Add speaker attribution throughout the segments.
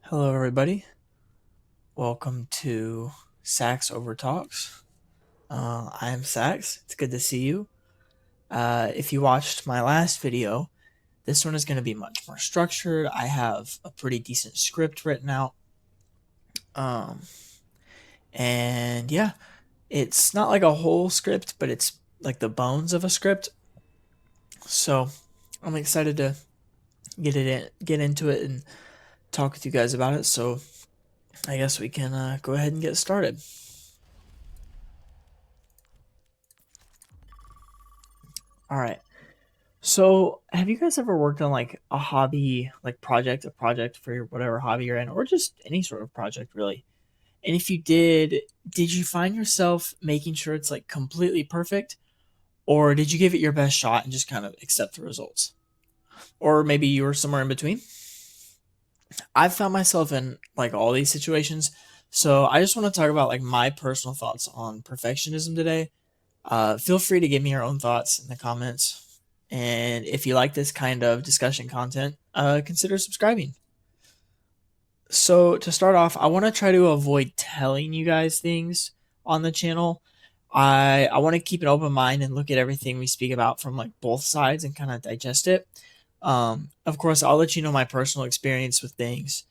Speaker 1: Hello, everybody. Welcome to Sax Overtalks. I am Sax. It's good to see you. If you watched my last video, this one is going to be much more structured. I have a pretty decent script written out. Um, and yeah, it's not like a whole script, but it's like the bones of a script. So I'm excited to get into it, and talk with you guys about it. So I guess we can go ahead and get started. All right. So, have you guys ever worked on like a hobby, like a project for your whatever hobby you're in, or just any sort of project really? And if you did you find yourself making sure it's like completely perfect, or did you give it your best shot and just kind of accept the results? Or maybe you were somewhere in between? I've found myself in like all these situations. So, I just want to talk about like my personal thoughts on perfectionism today. Feel free to give me your own thoughts in the comments. And if you like this kind of discussion content, consider subscribing. So, to start off, I want to try to avoid telling you guys things on the channel. I want to keep an open mind and look at everything we speak about from like both sides and kind of digest it. Of course, I'll let you know my personal experience with things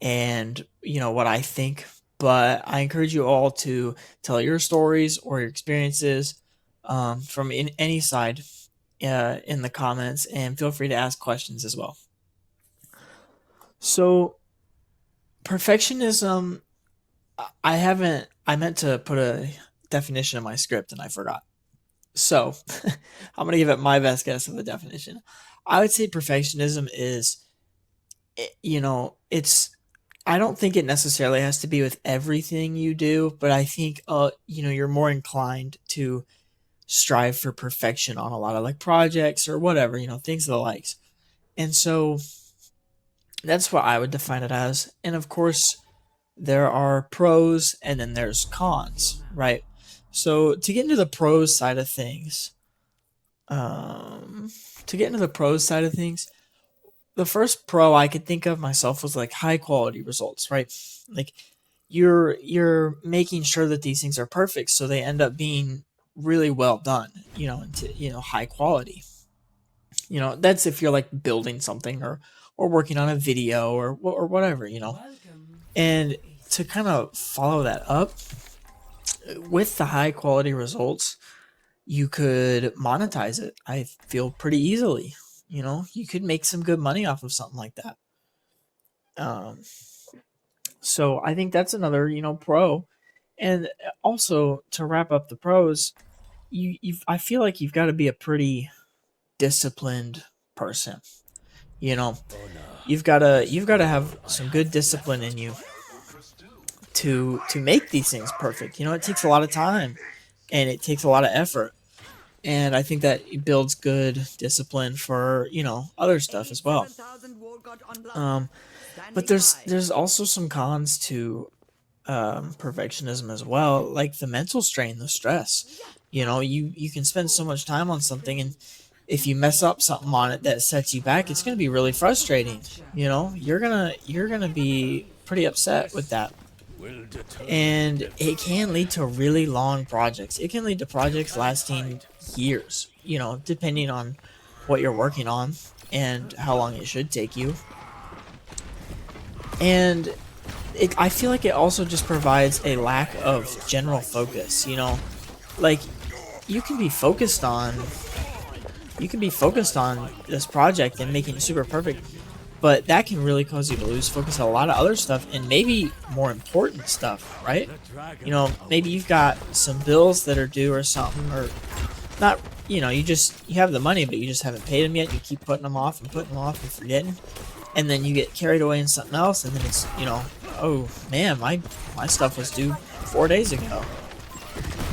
Speaker 1: and what I think, but I encourage you all to tell your stories or your experiences from any side in the comments, and feel free to ask questions as well. So, perfectionism, I meant to put a definition in my script and I forgot. So, I'm going to give it my best guess of a definition. I would say perfectionism is, it's, I don't think it necessarily has to be with everything you do, but I think, you're more inclined to strive for perfection on a lot of like projects or whatever, things of the likes. And so that's what I would define it as. And of course, there are pros and then there's cons, right? So to get into the pros side of things, um, to get into the pros side of things, the first pro I could think of myself was like high quality results, right? Like you're making sure that these things are perfect, so they end up being really well done, into high quality. That's if you're like building something or working on a video or whatever. And to kind of follow that up with the high quality results, you could monetize it. I feel pretty easily. You could make some good money off of something like that. Um, so I think that's another pro. And also to wrap up the pros, I feel like you've got to be a pretty disciplined person. You know, you've got to have some good discipline in you to make these things perfect. It takes a lot of time and it takes a lot of effort. And I think that it builds good discipline for, other stuff as well. Um, but there's also some cons to perfectionism as well, like the mental strain, the stress. You can spend so much time on something, and if you mess up something on it that sets you back, it's going to be really frustrating. You're gonna be pretty upset with that, and it can lead to really long projects. It can lead to projects lasting years, depending on what you're working on and how long it should take you. And I feel like it also just provides a lack of general focus. Like you can be focused on this project and making it super perfect, but that can really cause you to lose focus on a lot of other stuff and maybe more important stuff, right? Maybe you've got some bills that are due or something, or not. You have the money, but you just haven't paid them yet. You keep putting them off and putting them off and forgetting, and then you get carried away in something else, and then it's oh man, my stuff was due 4 days ago.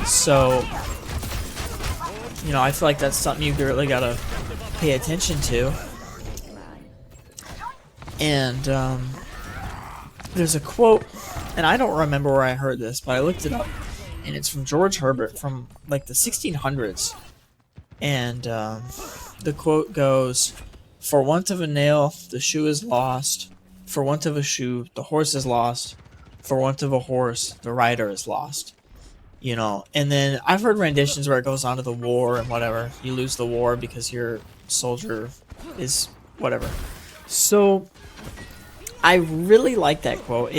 Speaker 1: So I feel like that's something you really gotta pay attention to. And there's a quote, and I don't remember where I heard this, but I looked it up, and it's from George Herbert from like the 1600s. And the quote goes, "For want of a nail, the shoe is lost. For want of a shoe, the horse is lost. For want of a horse, the rider is lost. You know, and then I've heard renditions where it goes on to the war and whatever. You lose the war because your soldier is whatever. So I really like that quote.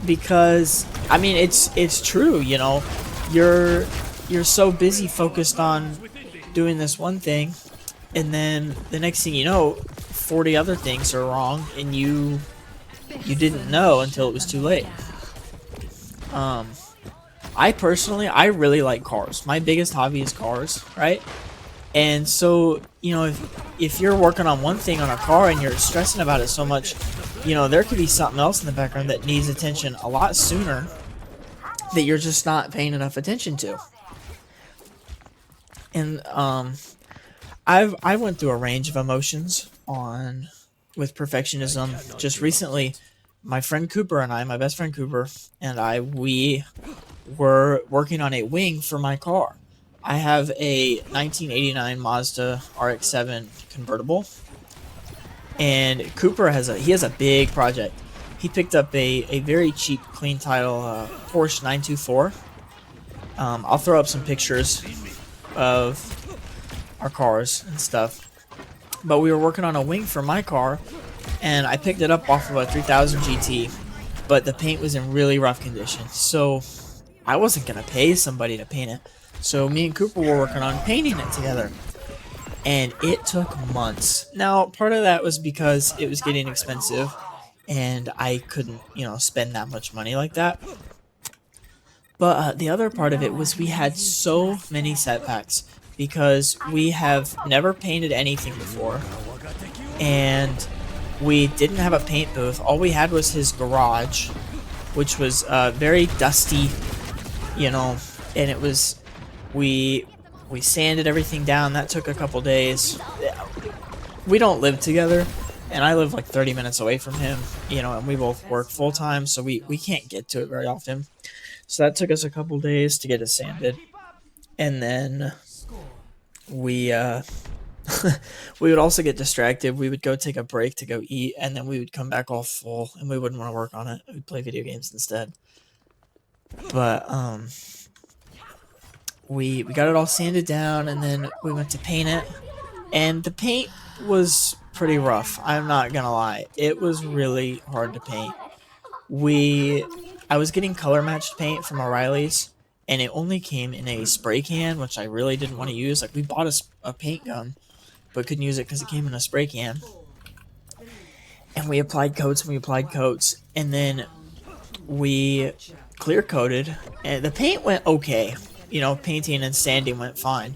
Speaker 1: Because I mean it's true, you know. You're you're so busy focused on doing this one thing, and then the next thing you know, 40 other things are wrong, and you didn't know until it was too late. Um, I personally, I really like cars. My biggest hobby is cars, right? And so, you know, if you're working on one thing on a car and you're stressing about it so much, you know, there could be something else in the background that needs attention a lot sooner that you're just not paying enough attention to. And I went through a range of emotions on with perfectionism just recently. My friend Cooper and I, my best friend Cooper and I, we were working on a wing for my car. I have a 1989 Mazda RX-7 convertible, and Cooper has a big project. He picked up a very cheap, clean title Porsche 924. I'll throw up some pictures of our cars and stuff. But we were working on a wing for my car, and I picked it up off of a 3000 GT, but the paint was in really rough condition. So I wasn't going to pay somebody to paint it. So me and Cooper were working on painting it together. And it took months. Now, part of that was because it was getting expensive, and I couldn't, you know, spend that much money like that. But the other part of it was we had so many setbacks because we have never painted anything before, and we didn't have a paint booth. All we had was his garage, which was very dusty, you know, and it was we sanded everything down. That took a couple days. We don't live together, and I live like 30 minutes away from him, you know, and we both work full time, so we can't get to it very often. So that took us a couple days to get it sanded, and then we we would also get distracted. We would go take a break to go eat, and then we would come back all full, and we wouldn't want to work on it. We'd play video games instead. But we got it all sanded down, and then we went to paint it, and the paint was pretty rough. I'm not gonna lie, it was really hard to paint. we I was getting color matched paint from O'Reilly's, and it only came in a spray can, which I really didn't want to use. Like, we bought a paint gun, but couldn't use it because it came in a spray can. And we applied coats and we applied coats, and then we clear coated, and the paint went okay. You know, painting and sanding went fine.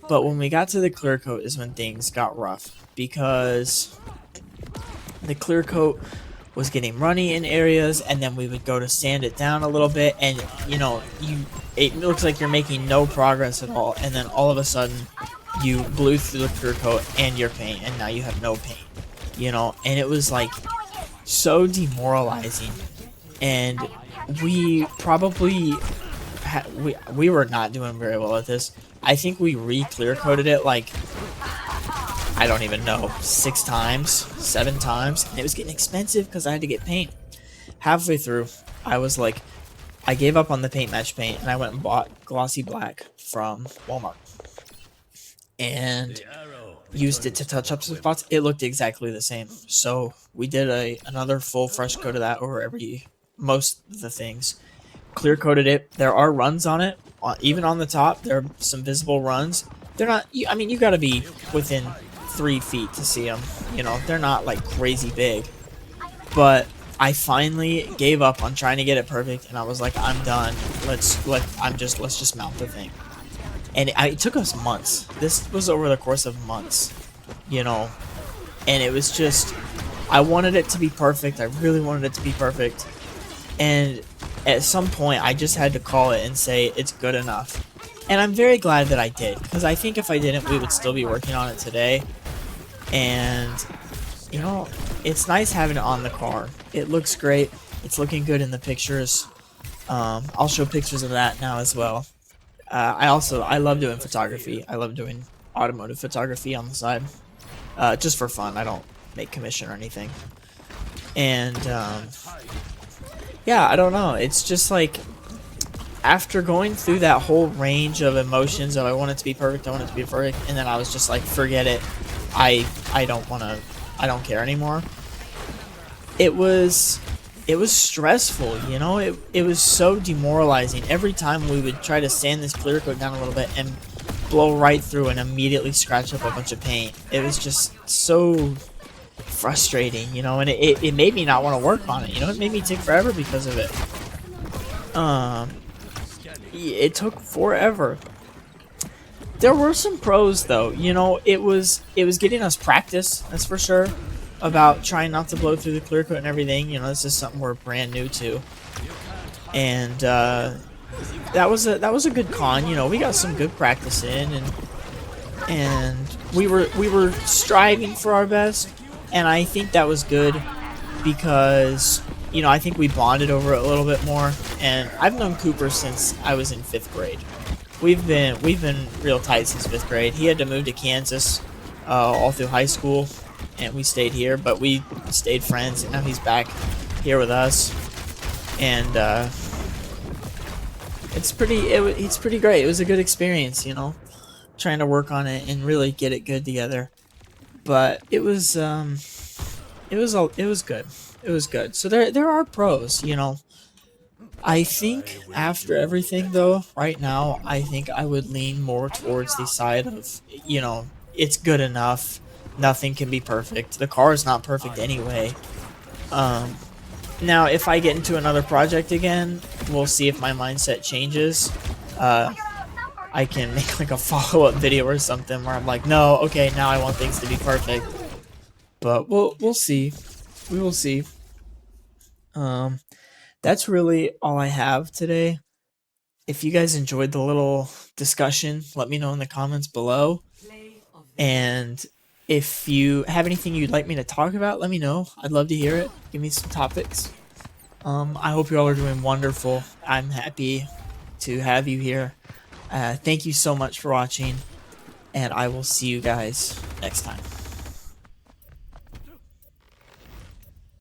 Speaker 1: But when we got to the clear coat is when things got rough, because the clear coat was getting runny in areas, and then we would go to sand it down a little bit, and you know, it looks like you're making no progress at all, and then all of a sudden you blew through the clear coat and your paint, and now you have no paint, you know. And it was like so demoralizing, and we probably we were not doing very well at this. I think we re-clear coated it like, I don't even know, 6 times, 7 times, and it was getting expensive because I had to get paint. Halfway through, I was like, I gave up on the paint match paint, and I went and bought glossy black from Walmart and used it to touch up some spots. It looked exactly the same, so we did another full fresh coat of that over most of the things. Clear coated it. There are runs on it, even on the top. There are some visible runs. They're not. I mean, you got to be within 3 feet to see them. You know, they're not like crazy big. But I finally gave up on trying to get it perfect, and I was like, I'm done. Let's just mount the thing. And it took us months. This was over the course of months, you know. And it was just, I wanted it to be perfect. I really wanted it to be perfect. And at some point, I just had to call it and say it's good enough. And I'm very glad that I did, because I think if I didn't, we would still be working on it today. And, you know, it's nice having it on the car. It looks great. It's looking good in the pictures. I'll show pictures of that now as well. I love doing photography. I love doing automotive photography on the side. Just for fun. I don't make commission or anything. And yeah, I don't know. It's just like after going through that whole range of emotions of I want it to be perfect, I want it to be perfect, and then I was just like, forget it. I don't want to. I don't care anymore. It was it was stressful, you know. It was so demoralizing. Every time we would try to sand this clear coat down a little bit and blow right through and immediately scratch up a bunch of paint. It was just so frustrating, you know, and it made me not want to work on it, you know. It made me take forever because of it. Um, it took forever. There were some pros though, you know. It was getting us practice, that's for sure, about trying not to blow through the clear coat and everything. You know, this is something we're brand new to, and that was a good con. You know, we got some good practice in, and we were striving for our best, and I think that was good because you know I think we bonded over it a little bit more. And I've known Cooper since I was in 5th grade. We've been real tight since 5th grade. He had to move to Kansas all through high school, and we stayed here, but we stayed friends, and now he's back here with us, and it's pretty great. It was a good experience, you know, trying to work on it and really get it good together. But it was good. It was good. So there are pros, you know. I think after everything though, right now, I think I would lean more towards the side of, you know, it's good enough. Nothing can be perfect. The car is not perfect anyway. Um, Now, if I get into another project again, we'll see if my mindset changes. Uh, I can make like a follow-up video or something where I'm like, no, okay, now I want things to be perfect. But we'll see. We will see. Um, that's really all I have today. If you guys enjoyed the little discussion, let me know in the comments below. And if you have anything you'd like me to talk about, let me know. I'd love to hear it. Give me some topics. I hope you all are doing wonderful. I'm happy to have you here. Thank you so much for watching, and I will see you guys next time.